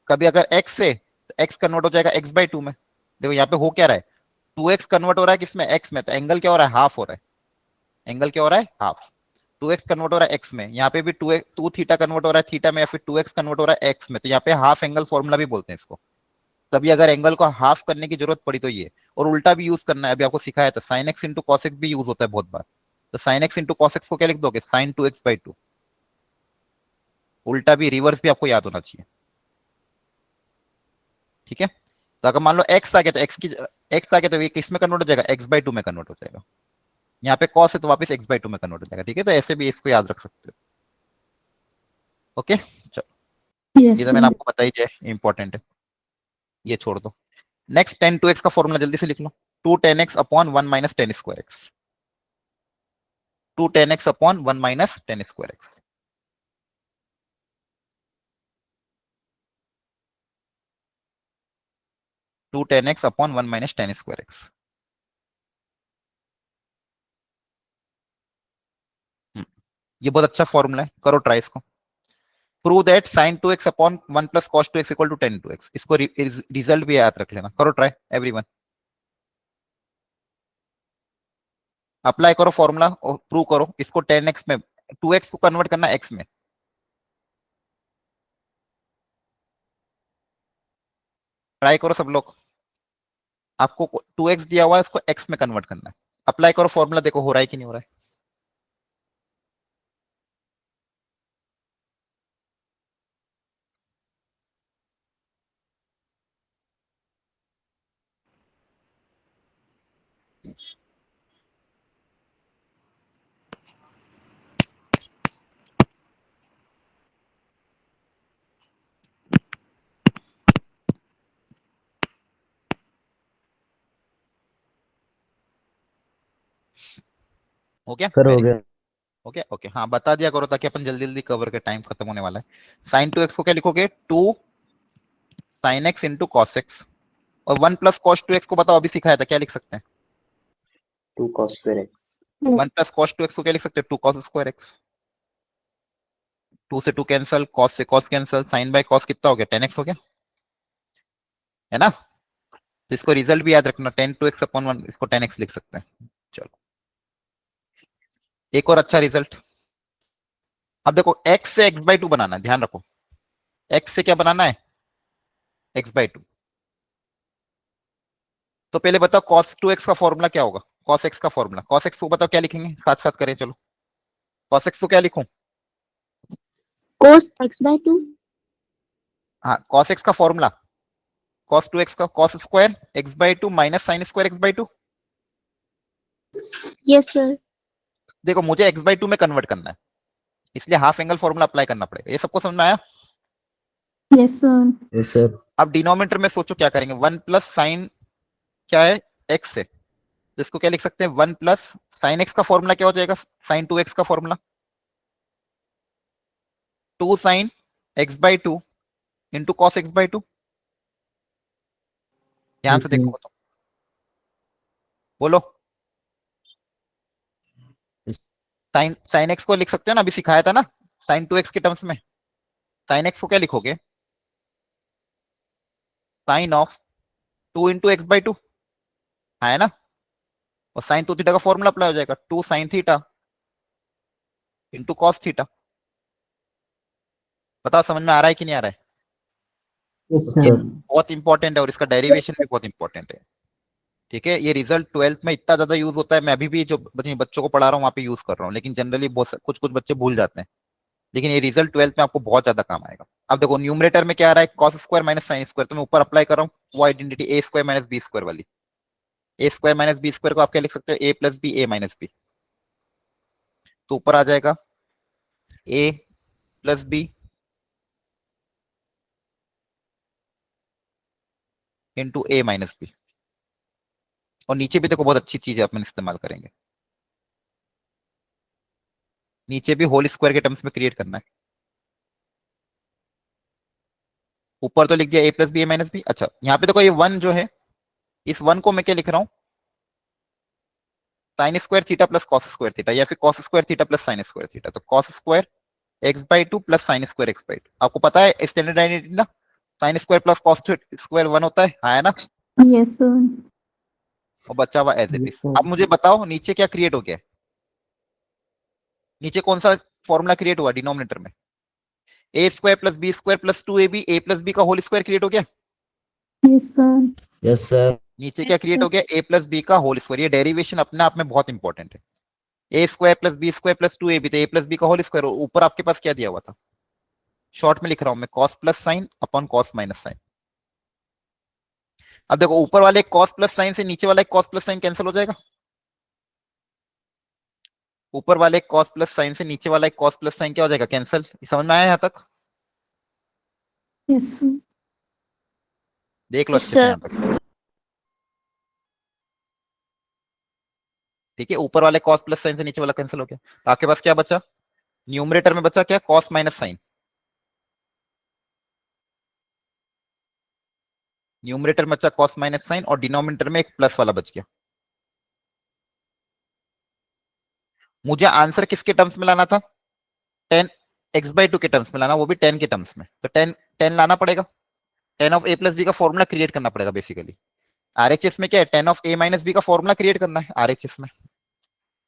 कभी अगर x से तो x कन्वर्ट हो जाएगा x बाई 2 में। देखो यहाँ पे हो क्या रहा है, 2x कन्वर्ट हो रहा है किसमें, x में, तो एंगल क्या हो रहा है, हाफ हो रहा है। एंगल क्या हो रहा है, हाफ। 2x कन्वर्ट हो रहा है x में, यहाँ पे भी 2 थीटा कन्वर्ट हो रहा है थीटा में, या फिर 2x कन्वर्ट हो रहा है x में, तो यहाँ पे हाफ एंगल फॉर्मूला भी बोलते हैं इसको। कभी अगर एंगल को हाफ करने की जरूरत पड़ी तो ये, और उल्टा भी यूज करना है, अभी आपको सिखाया था sine x into cos x भी यूज होता है बहुत बार। तो sine x into cos x को क्या लिख दोगे, साइन 2x बाई 2। उल्टा भी, रिवर्स भी आपको याद होना चाहिए। ठीक है, तो अगर मान लो x आ गया तो x आ गया तो ये किस में कन्वर्ट हो जाएगा, x बाई 2 में कन्वर्ट हो जाएगा। यहाँ पे cos है तो वापस x बाई 2 में कन्वर्ट हो जाएगा। ठीक है, तो ऐसे भी इसको याद रख सकते हो। ओके, चलो Yes, ये तो मैंने sir. आपको बता ही दिया, इंपॉर्टेंट है, ये छोड़ दो। नेक्स्ट tan 2x का फॉर्मूला जल्दी से लिख लो, 2 tan x upon 1 minus tan square x। 2 tan x upon 1 minus tan square x। Two tan X upon 1 minus tan square x। ये बहुत अच्छा फॉर्मूला है, करो ट्राई इसको। Prove that sin 2x upon 1 plus cos 2x equal to tan 2x। इसको रिजल्ट भी याद रख लेना, करो ट्राई एवरीवन। अप्लाई करो फॉर्मूला और प्रूव करो इसको। 10x में 2x को कन्वर्ट करना x में। ट्राई करो सब लोग, आपको 2x दिया हुआ है, इसको x में कन्वर्ट करना है। अप्लाई करो फॉर्मूला, देखो हो रहा है कि नहीं हो रहा है। हो गया सर हो गया। ओके ओके, हाँ बता दिया करो ताकि अपन जल्दी जल्दी कवर के, टाइम खत्म होने वाला है। साइन 2x को क्या लिखोगे, 2 sine x into cos x. और 1 प्लस कॉस 2x को बताओ, अभी सिखाया था, क्या लिख सकते हैं। 2 cos square x 1 plus cos 2x को क्या लिख सकते हैं, 2 कॉस स्क्वायर एक्स। 2 से 2 कैंसल, कॉस से cos cancel, sine by cos कितना हो गया, 10x हो गया, है ना। तो इसको रिजल्ट भी याद रखना, 10 2x अपॉन 1, इसको 10x लिख सकते हैं। चलो एक और अच्छा रिजल्ट। अब देखो x से x बाई 2 बनाना है, ध्यान रखो। x से क्या बनाना है, x बाई 2। तो पहले बताओ cos 2x का फॉर्मूला क्या होगा, cos x का फॉर्मूला। cos x को बताओ क्या लिखेंगे, साथ साथ करें चलो। cos x को क्या लिखूं, cos x by 2. हाँ cos x का फॉर्मूला, cos 2x का cos square x by 2 minus sine square x by 2। Yes, sir. देखो मुझे x बाई 2 में कन्वर्ट करना है, इसलिए हाफ एंगल फॉर्मूला अप्लाई करना पड़ेगा। ये सबको समझ में आया। Yes, sir. Yes sir. अब डिनोमिनेटर में सोचो क्या करेंगे, 1 प्लस साइन क्या है x से, तो इसको क्या लिख सकते हैं, 1 प्लस साइन x का फॉर्मूला क्या हो जाएगा, साइन 2x का formula, 2 sine x by 2 into cos x by 2। ध्यान से देखो बताओ, बोलो। साइन साइन x को लिख सकते हो ना, अभी सिखाया था ना साइन 2x के टर्म्स में। साइन x को क्या लिखोगे, sine of 2 into X by 2, है ना। और साइन 2 थीटा का फॉर्मूला अप्लाई हो जाएगा, 2 sine theta into cos theta. बताओ समझ में आ रहा है कि नहीं आ रहा है। ये बहुत इंपॉर्टेंट है और इसका डेरिवेशन भी बहुत इंपॉर्टेंट है। ठीक है, ये रिजल्ट 12th में इतना ज्यादा यूज होता है, मैं अभी भी जो बच्चों को पढ़ा रहा हूँ वहां पे यूज कर रहा हूँ, लेकिन जनरली कुछ कुछ बच्चे भूल जाते हैं। लेकिन ये रिजल्ट 12th में आपको बहुत ज्यादा काम आएगा। अब देखो न्यूमरेटर में क्या आ रहा है, cos square minus sine square, तो मैं ऊपर अप्लाई कर रहा हूँ वो आइडेंटिटी ए स्क्वायर माइनस बी स्क्वायर वाली। ए स्क्वायर माइनस बी स्क्वायर को आप क्या लिख सकते हो, ए प्लस बी ए माइनस बी। तो ऊपर आ जाएगा ए प्लस बी इंटू ए माइनस बी। और नीचे भी देखो बहुत अच्छी चीज है, अपन इस्तेमाल करेंगे। नीचे भी होल स्क्वायर के टर्म्स में क्रिएट करना है। ऊपर तो लिख दिया ए प्लस बी ए माइनस बी। अच्छा यहाँ पे देखो ये 1 जो है, इस 1 को मैं क्या लिख रहा हूँ, sine square theta plus cos square theta, या फिर cos square theta plus sine square theta. तो cos square x/2 plus sine square x/2। आपको पता है स्टैंडर्ड आइडेंटिटी ना, sine square plus cos square 1 होता है ना। Yes, sir. और बचा हुआ as it Yes, is. sir. अब मुझे बताओ नीचे क्या क्रिएट हो गया है? नीचे कौन सा फॉर्मूला क्रिएट हुआ डिनोमिनेटर में? A square plus B square plus 2ab A plus B का होल स्क्वायर क्रिएट हो गया। Yes, sir. Yes, sir. नीचे क्या Yes, क्रिएट sir. हो गया? ए प्लस बी का होल स्क्वायर। ये डेरिवेशन अपने आप में बहुत इंपॉर्टेंट है। A square plus B square plus 2ab, तो ए प्लस बी का होल स्क्वायर। ऊपर आपके पास क्या दिया हुआ था? शॉर्ट में लिख रहा हूं मैं, cos plus sine upon cos minus sine. अब देखो ऊपर वाले कॉस प्लस साइन से नीचे वाला कॉस प्लस साइन कैंसिल हो जाएगा। ऊपर वाले कॉस प्लस साइन से नीचे वाला कॉस प्लस साइन क्या हो जाएगा? कैंसिल। समझ में आया यहां तक? Yes, sir. देख लो Yes, अच्छे से sir. यहां तक। ठीक है, ऊपर वाले कॉस प्लस साइन से नीचे वाला कैंसिल हो गया, तो आपके पास क्या बचा? न्यूमरेटर में बचा क्या? Cos minus sign. न्यूमरेटर में बचा कॉस माइनस साइन और डिनोमिनेटर में एक प्लस वाला बच गया। मुझे आंसर किसके टर्म्स में लाना था? 10x/2 के टर्म्स में लाना, वो भी 10 के टर्म्स में। तो 10 10 लाना पड़ेगा। 10 ऑफ a प्लस बी का फॉर्मूला क्रिएट करना पड़ेगा बेसिकली। आरएचएस में क्या है? 10 ऑफ a माइनस बी का फॉर्मूला क्रिएट करना है आरएचएस में।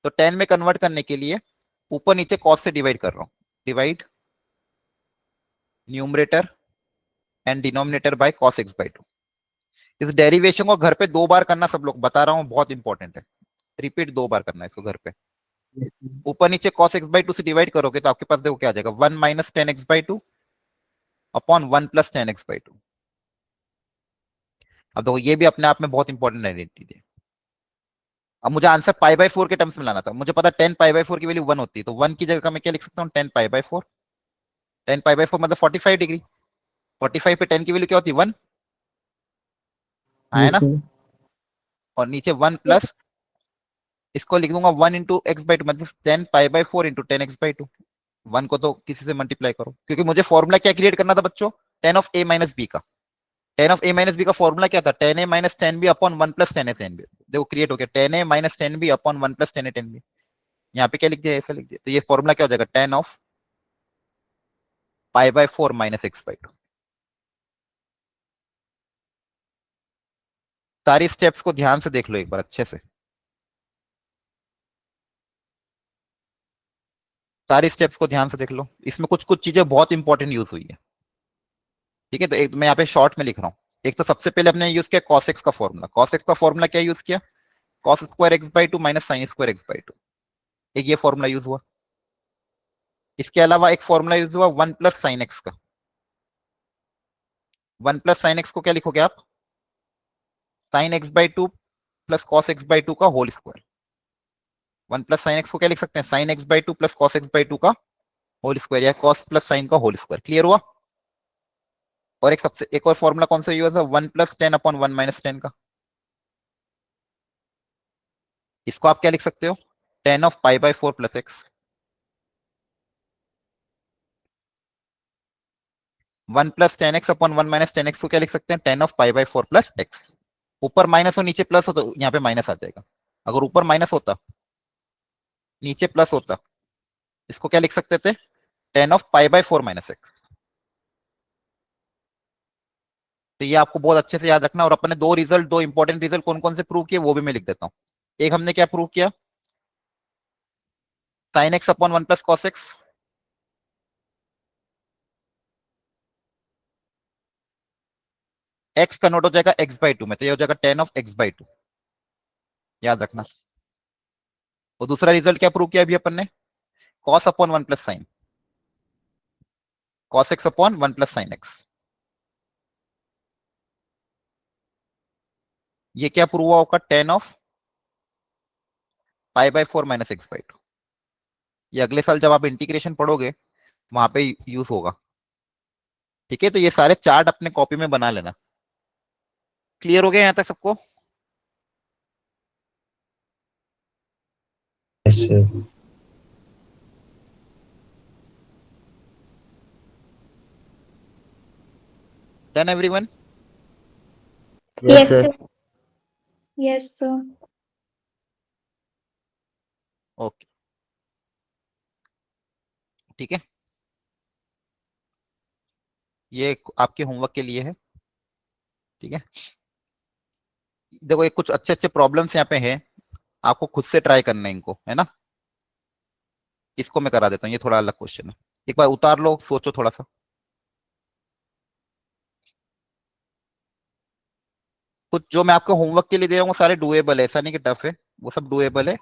तो 10 में कन्वर्ट करने के लिए ऊपर नीचे कॉस से डिवाइड कर रहा हूं। Divide numerator and denominator by cos x/2। इस डेरिवेशन को घर पे 2 बार करना, सब लोग बता रहा हूं, बहुत इंपॉर्टेंट है। रिपीट 2 बार करना है इसको घर पे। Yes, sir. ऊपर नीचे cos x/2 से डिवाइड करोगे तो आपके पास देखो क्या आ जाएगा, 1 minus 10x/2 upon 1 plus 10x/2। अब देखो ये भी अपने आप में बहुत इंपॉर्टेंट आइडेंटिटी है। अब मुझे आंसर π/4 के टर्म्स में लाना था। मुझे पता 10 π/4 की वैल्यू 1 होती है, तो 1 की जगह का मैं क्या लिख सकता हूँ? 10 π/4। 10 π/4 मतलब 45 डिग्री। 45 पे 10 की वैल्यू क्या होती है? 1 आया Yes, ना। sir. और नीचे 1 प्लस, इसको लिख दूंगा 1 इंटू x/2 मतलब 10 π/4 इंटू 10x/2। 1 को तो किसी से मल्टीप्लाई करो, क्योंकि मुझे फॉर्मूला क्या क्रिएट करना था बच्चों? 10 ऑफ a माइनस बी का। 10 ऑफ a माइनस बी का फॉर्मूला क्या था? 10a minus 10b upon 1 plus 10a 10b। देखो क्रिएट हो गया 10a minus 10b upon 1 plus 10a 10b। यहाँ पे क्या लिख दिया? ऐसा लिख दिया। तो ये फॉर्मूला क्या हो जाएगा? 10 ऑफ π/4 माइनस x/2। सारी स्टेप्स को ध्यान से देख लो एक बार अच्छे से। सारी स्टेप्स को ध्यान से देख लो, इसमें कुछ कुछ चीजें बहुत इंपॉर्टेंट यूज हुई है। ठीक है, तो एक मैं यहाँ पे शॉर्ट में लिख रहा हूँ। एक तो सबसे पहले हमने यूज किया cos x का फॉर्मूला। cos x का फॉर्मूला क्या यूज किया? cos square x/2 minus sign square x/2। एक ये फॉर्मूला यूज हुआ। इसके अलावा एक फॉर्मूला यूज हुआ 1 प्लस साइन एक्स का। 1 प्लस साइन एक्स को क्या लिखोगे आप? Sign x/2 plus cos x/2 का whole square. 1 plus sine X को क्या लिख सकते हैं? Sign x/2 plus cos x/2 का होल स्क्वायर, या कॉस प्लस साइन का होल स्क्वायर। क्लियर हुआ? और एक और फॉर्मूला कौन सा यूज है? 1 प्लस 10 अपॉन 1 माइनस 10 का। इसको आप क्या लिख सकते हो? 10 of π/4 plus X. 1 plus 10x upon 1 minus 10x को क्या लिख सकते हैं? 10 ऑफ π/4 प्लस एक्स। ऊपर माइनस और नीचे प्लस हो तो यहाँ पे माइनस आ जाएगा। अगर ऊपर माइनस होता नीचे प्लस होता, इसको क्या लिख सकते थे? 10 ऑफ π/4 माइनस एक्स। तो ये आपको बहुत अच्छे से याद रखना। और अपने दो इंपॉर्टेंट रिजल्ट कौन कौन से प्रूव किए वो भी मैं लिख देता हूँ। एक हमने क्या प्रूव किया? Sine x upon 1 plus cos x. X convert हो जाएगा x/2 में, तो ये हो जाएगा 10 ऑफ x/2। याद रखना। और दूसरा रिजल्ट क्या प्रूव किया अभी अपन ने? cos upon 1 plus sign. cos x upon 1 plus sine x. ये क्या प्रूव हुआ होगा? 10 ऑफ π/4 माइनस x/2। ये अगले साल जब आप इंटीग्रेशन पढ़ोगे वहां पे यूज होगा। ठीक है, तो ये सारे चार्ट अपने कॉपी में बना लेना। क्लियर हो गया यहाँ तक सबको? Yes, sir. Done everyone? Yes, sir. Yes, sir. Okay, ठीक है। ये आपके होमवर्क के लिए है, ठीक है। देखो ये कुछ अच्छे अच्छे प्रॉब्लम्स यहाँ पे हैं, आपको खुद से ट्राई करना है इनको, है ना। इसको मैं करा देता हूँ, ये थोड़ा अलग क्वेश्चन है, एक बार उतार लो, सोचो थोड़ा सा। कुछ जो मैं आपको होमवर्क के लिए दे रहा हूँ वो सारे डुएबल है, ऐसा नहीं कि टफ है, वो सब डुएबल है।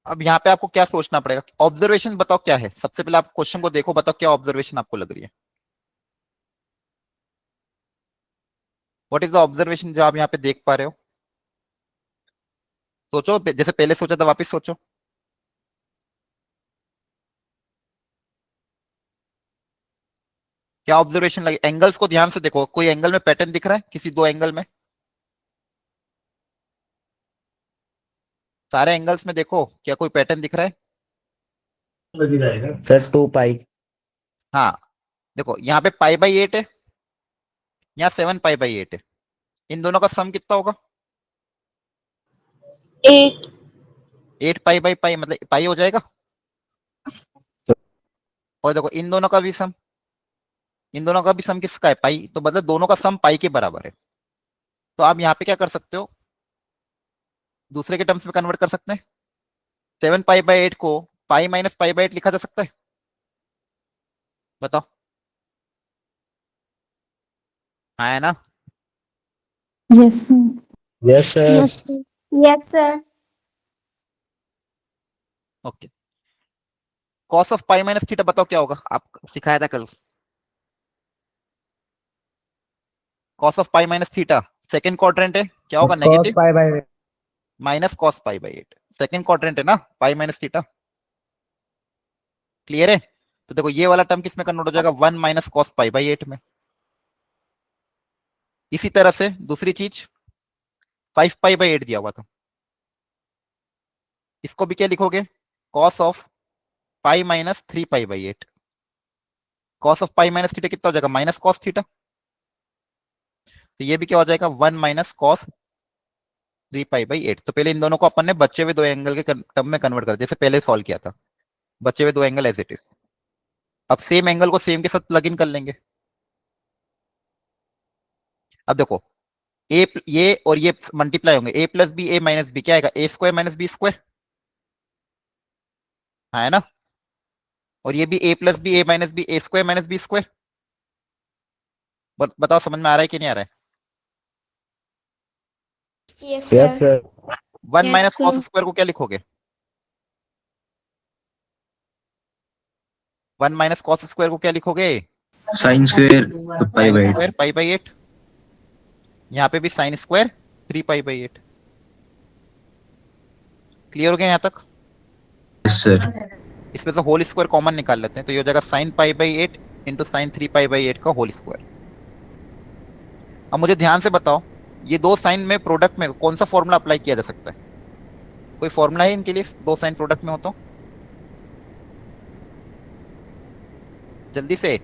अब यहाँ पे आपको क्या सोचना पड़ेगा, ऑब्जर्वेशन बताओ क्या है, सबसे पहले आप क्वेश्चन को देखो, बताओ क्या ऑब्जर्वेशन आपको लग रही है। व्हाट इज द ऑब्जर्वेशन जो आप यहाँ पे देख पा रहे हो। सोचो, जैसे पहले सोचा था वापस सोचो। क्या ऑब्जर्वेशन लगे, एंगल्स को ध्यान से देखो, कोई एंगल में पैटर्न दिख रहा है किसी दो एंगल में, सारे एंगल्स में देखो क्या कोई पैटर्न दिख रहा है। सर 2 पाई। हाँ, देखो यहाँ पे पाई/8 है, यहाँ 7 पाई/8 है, इन दोनों का सम कितना होगा। 8. 8 पाई/पाई मतलब पाई हो जाएगा। और देखो इन दोनों का भी सम, इन दोनों का भी सम किसका है, पाई, तो मतलब दोनों का सम पाई के बराबर है। तो आप यहाँ पे क्या कर सकते हो, दूसरे के टर्म्स में कन्वर्ट कर सकते हैं। 7 पाई/8 को पाई-पाई/8 लिखा जा सकता है, बताओ। हाँ है ना। Yes, sir. Yes sir. Yes, sir. Yes, sir. Okay, cos of pi theta बताओ क्या होगा, आप सिखाया था कल। Cos of pi theta second quadrant है, क्या होगा, cos negative pi by minus cos पाई/8, सेकंड क्वाड्रेंट है ना पाई-थीटा, क्लियर है। तो देखो ये वाला टर्म किस में कन्वर्ट हो जाएगा, 1 माइनस कॉस पाई/8 में। इसी तरह से दूसरी चीज 5 पाई/8 दिया हुआ था, इसको भी क्या लिखोगे, कॉस ऑफ पाई-3 पाई/8। कॉस ऑफ पाई-थीटा कितना हो जाएगा, माइनस कॉस थीटा, तो ये भी क्या हो जाएगा, 1 माइनस कॉस 3 पाई/8। तो पहले इन दोनों को अपन ने बचे हुए दो एंगल के टर्म में कन्वर्ट कर, जैसे पहले सॉल्व किया था, बचे हुए दो एंगल एज इट इज। अब सेम एंगल को सेम के साथ प्लग इन कर लेंगे। अब देखो ये और ये मल्टीप्लाई होंगे, a+b a-b क्या आएगा, a² - b², हाँ है ना। और ये भी a+b a-b a² - b²। बताओ समझ में आ रहा है कि नहीं आ रहा है। Yes, yes sir. Sir. 1 Yes, minus cos sir. Square को क्या लिखोगे, 1 माइनस कॉस स्क्वायर को क्या लिखोगे, sine square pi sine by square पाई/8। यहाँ पे भी साइन स्क्वायर 3 पाई/8। क्लियर हो गया यहाँ तक। Yes sir. इसमें से होल स्क्वायर कॉमन निकाल लेते हैं, तो ये हो जाएगा साइन पाई/8 इंटू साइन 3 पाई/8 का होल स्क्वायर। अब मुझे ध्यान से बताओ, ये दो साइन में प्रोडक्ट में कौन सा फॉर्मूला अप्लाई किया जा सकता है, कोई फॉर्मूला है इनके लिए, दो साइन प्रोडक्ट में हो तो जल्दी से।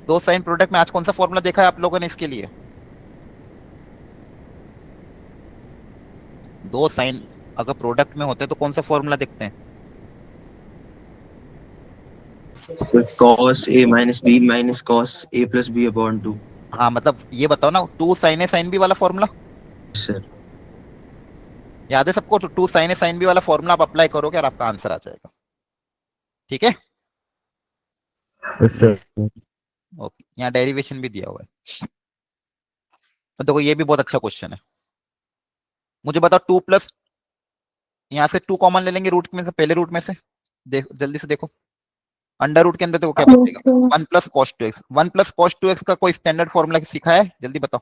दो साइन प्रोडक्ट में आज कौन सा फॉर्मूला देखा है आप लोगों ने इसके लिए, दो साइन अगर प्रोडक्ट में होते हैं तो कौन सा फॉर्मूला देखते हैं। Cos a minus b minus cos a plus b upon 2। हाँ मतलब ये बताओ ना, 2 साइन ए साइन बी वाला फॉर्मूला सर याद है सबको, तो 2 साइन ए साइन बी वाला फॉर्मूला आप अप्लाई करोगे और आपका आंसर आ जाएगा, ठीक है। Yes sir. ओके, यहाँ डेरिवेशन भी दिया हुआ है। तो देखो ये भी बहुत अच्छा क्वेश्चन है। मुझे बताओ 2 प्लस, यहाँ से 2 कॉमन ले लेंगे रूट में से, पहले रूट में से जल्दी से देखो, अंडर रूट के अंदर देखो क्या Yes, बचेगा, sir. 1 + cos 2x। 1 + cos 2x का कोई स्टैंडर्ड फॉर्मूला सिखा है, जल्दी बताओ।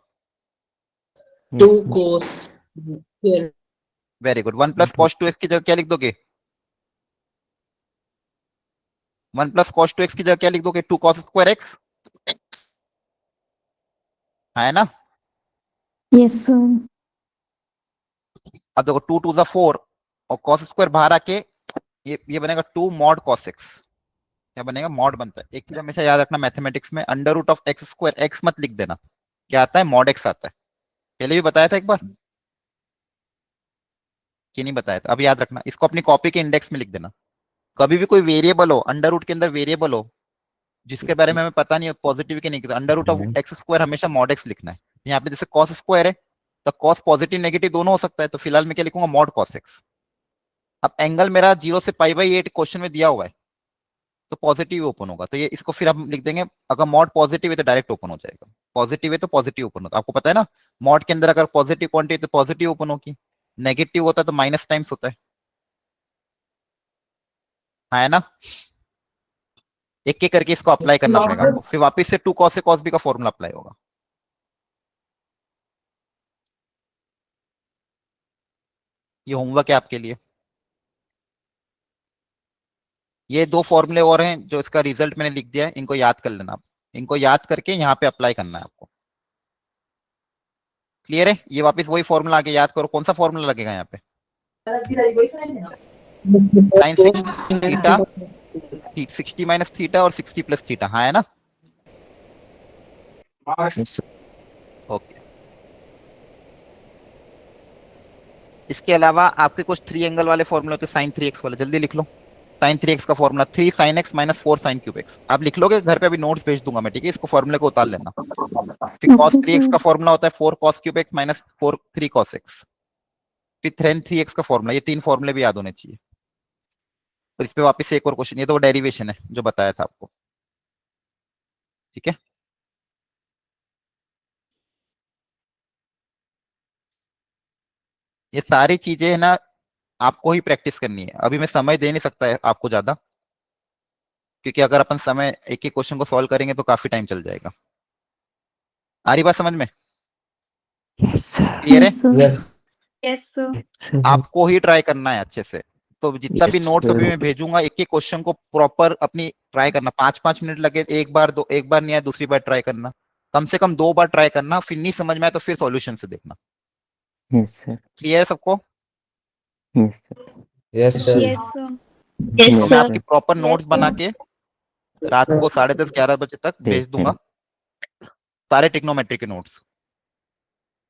2 cos square very good, 1 + cos 2x की जगह क्या लिख दोगे, 1 + cos 2x की जगह क्या लिख दोगे, 2 cos² x, है ना। Yes, sir. अब देखो 2 × 2 = 4, और cos स्क्वायर बाहर आके ये बनेगा 2 mod cos x। क्या बनेगा? मॉड बनता है। एक चीज हमेशा याद रखना मैथमेटिक्स में, under root of x square, x मत लिख देना, क्या आता है? मॉड एक्स आता है। पहले भी बताया था एक बार कि नहीं बताया था? अब याद रखना, इसको अपनी कॉपी के इंडेक्स में लिख देना। कभी भी कोई वेरिएबल हो, अंडर रूट के अंदर वेरिएबल हो जिसके बारे में हमें पता नहीं है पॉजिटिव के नहीं, under root of x square हमेशा मॉड एक्स लिखना है। यहाँ पे जैसे कॉस स्क्वायर है तो कॉस पॉजिटिव नेगेटिव दोनों हो सकता है, तो फिलहाल मैं क्या लिखूंगा? Mod cos x. अब एंगल मेरा 0 से π/8 क्वेश्चन में दिया हुआ है तो पॉजिटिव ओपन होगा, तो ये इसको फिर हम लिख देंगे, अगर मॉड पॉजिटिव है तो डायरेक्ट ओपन हो जाएगा, पॉजिटिव है तो पॉजिटिव ओपन होता है। आपको पता है ना, मॉड के अंदर अगर पॉजिटिव क्वांटिटी तो पॉजिटिव ओपन होगी, नेगेटिव होता है तो माइनस टाइम्स होता है। हाँ है ना? एक एक करके इसको अप्लाई करना पड़ेगा आपको, फिर वापस से 2 cos A cos B का फॉर्मूला अप्लाई होगा। ये होमवर्क है आपके लिए। ये 2 फॉर्मूले और हैं जो इसका रिजल्ट मैंने लिख दिया है, इनको याद कर लेना आप। इनको याद करके यहाँ पे अप्लाई करना है आपको। क्लियर है? ये वापस वही फॉर्मूला आगे याद करो। कौन सा फॉर्मूला लगेगा यहाँ पे? साइन 60 माइनस थीटा और 60 प्लस थीटा। हाँ है ना? ओके। इसके अलावा आपके कुछ 3 एंगल वाले फॉर्मूले होते हैं, साइन 3x वाले, जल्दी लिख लो। साइन 3x का formula 3 sin x minus 4 sin cube x। आप लिख लोगे घर पे? अभी नोट्स भेज दूंगा मैं, ठीक है? इसको फॉर्मूले को उतार लेना। फिर cos 3x का फॉर्मूला होता है 4 cos cube x minus 4 3 cos x। फिर tan 3x का फॉर्मूला। ये 3 फॉर्मूले भी याद होने चाहिए। और इस पे वापस से एक और क्वेश्चन, ये तो डेरिवेशन है जो बताया था आपको, ठीक है? ये सारी चीजें है ना आपको ही प्रैक्टिस करनी है। अभी मैं समय दे नहीं सकता है आपको ज्यादा, क्योंकि अगर अपन समय एक एक क्वेश्चन को सॉल्व करेंगे तो काफी टाइम चल जाएगा। आ रही बात समझ में? क्लियर है? Yes, sir. Yes. Yes sir. आपको ही ट्राई करना है अच्छे से। तो जितना भी नोट्स अभी मैं भेजूंगा, एक एक क्वेश्चन को प्रॉपर अपनी ट्राई करना। 5-5 मिनट लगे, एक बार नहीं आया दूसरी बार ट्राई करना, कम से कम 2 बार ट्राई करना। फिर नहीं समझ में आया तो फिर सॉल्यूशन से देखना। Yes, sir. क्लियर है सबको? Yes, sir. Yes, sir. Yes sir. Yes, मैं sir. आपकी प्रॉपर नोट्स बना के रात को 10:30-11 बजे तक भेज दूंगा, सारे ट्रिग्नोमेट्री के नोट्स।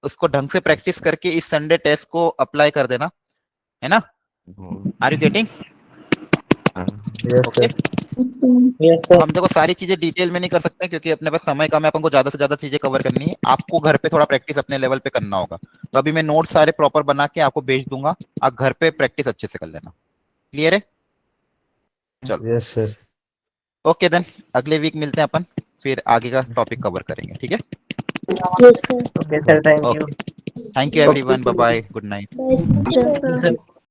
उसको ढंग से प्रैक्टिस करके इस संडे टेस्ट को अप्लाई कर देना, है ना? Are you getting? Yes, okay. sir. Yes, sir. हम देखो सारी चीजें डिटेल में नहीं कर सकते क्योंकि अपने पास समय कम है, अपन को ज्यादा से ज्यादा चीजें कवर करनी है। आपको घर पे थोड़ा प्रैक्टिस अपने लेवल पे करना होगा। तो अभी मैं नोट्स सारे प्रॉपर बना के आपको भेज दूंगा, आप घर पे प्रैक्टिस अच्छे से कर लेना। क्लियर है? चलो Yes, sir. ओके देन, अगले वीक मिलते हैं अपन, फिर आगे का टॉपिक कवर करेंगे, ठीक है? Yes, sir. Okay, sir. Thank you. Okay, thank you everyone, bye bye, good night. Yes, sir.